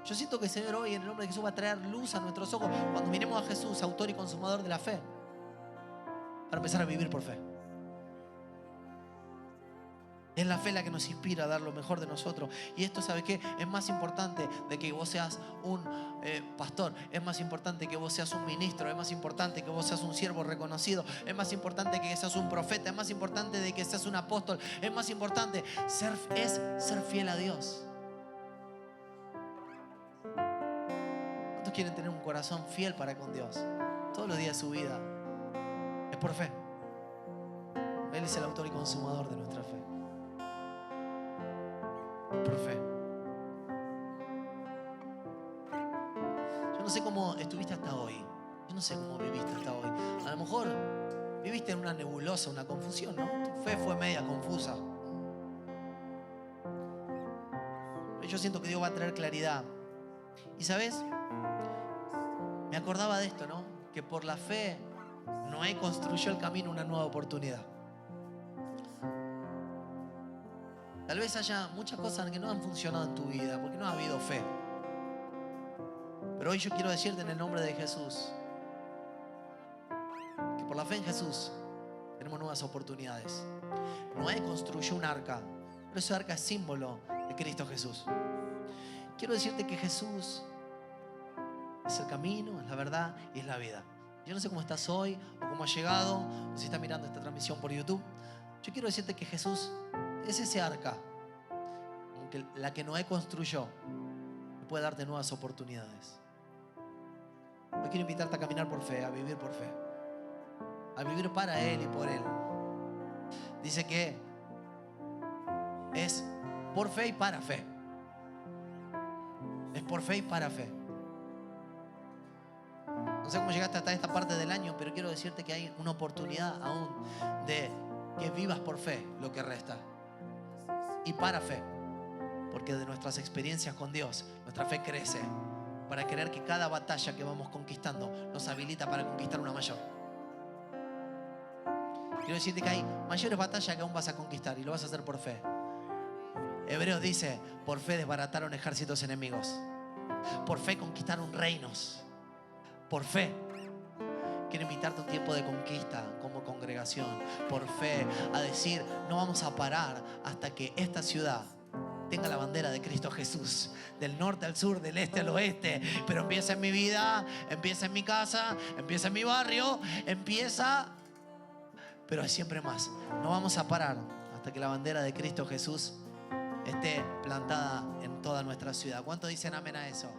Yo siento que el Señor hoy en el nombre de Jesús va a traer luz a nuestros ojos cuando miremos a Jesús, autor y consumador de la fe, para empezar a vivir por fe. Es la fe la que nos inspira a dar lo mejor de nosotros. Y esto, ¿sabe qué? Es más importante de que vos seas un pastor. Es más importante que vos seas un ministro. Es más importante que vos seas un siervo reconocido. Es más importante que seas un profeta. Es más importante de que seas un apóstol. Es más importante ser fiel a Dios. ¿Cuántos quieren tener un corazón fiel para con Dios todos los días de su vida? Es por fe. Él es el autor y consumador de nuestra fe. Por fe. Yo no sé cómo estuviste hasta hoy. Yo no sé cómo viviste hasta hoy. A lo mejor viviste en una nebulosa, una confusión, ¿no? Tu fe fue media confusa. Pero yo siento que Dios va a traer claridad. Y ¿sabes? Me acordaba de esto, ¿no? Que por la fe Noé construyó el camino a una nueva oportunidad. Tal vez haya muchas cosas que no han funcionado en tu vida porque no ha habido fe. Pero hoy yo quiero decirte en el nombre de Jesús que por la fe en Jesús tenemos nuevas oportunidades. Noé construyó un arca, pero ese arca es símbolo de Cristo Jesús. Quiero decirte que Jesús es el camino, es la verdad y es la vida. Yo no sé cómo estás hoy o cómo has llegado, o si estás mirando esta transmisión por YouTube. Yo quiero decirte que Jesús es ese arca, aunque la que Noé construyó, que puede darte nuevas oportunidades. Hoy quiero invitarte a caminar por fe, a vivir por fe, a vivir para Él y por Él. Dice que es por fe y para fe. Es por fe y para fe. No sé cómo llegaste hasta esta parte del año, pero quiero decirte que hay una oportunidad aún de que vivas por fe lo que resta. Y para fe. Porque de nuestras experiencias con Dios, nuestra fe crece para creer que cada batalla que vamos conquistando nos habilita para conquistar una mayor. Quiero decirte que hay mayores batallas que aún vas a conquistar y lo vas a hacer por fe. Hebreos dice, por fe desbarataron ejércitos enemigos. Por fe conquistaron reinos. Por fe. Quiero invitarte a un tiempo de conquista como congregación. Por fe, a decir, no vamos a parar hasta que esta ciudad tenga la bandera de Cristo Jesús, del norte al sur, del este al oeste. Pero empieza en mi vida, empieza en mi casa, empieza en mi barrio, empieza... Pero hay siempre más. No vamos a parar hasta que la bandera de Cristo Jesús esté plantada en toda nuestra ciudad. ¿Cuántos dicen amén a eso?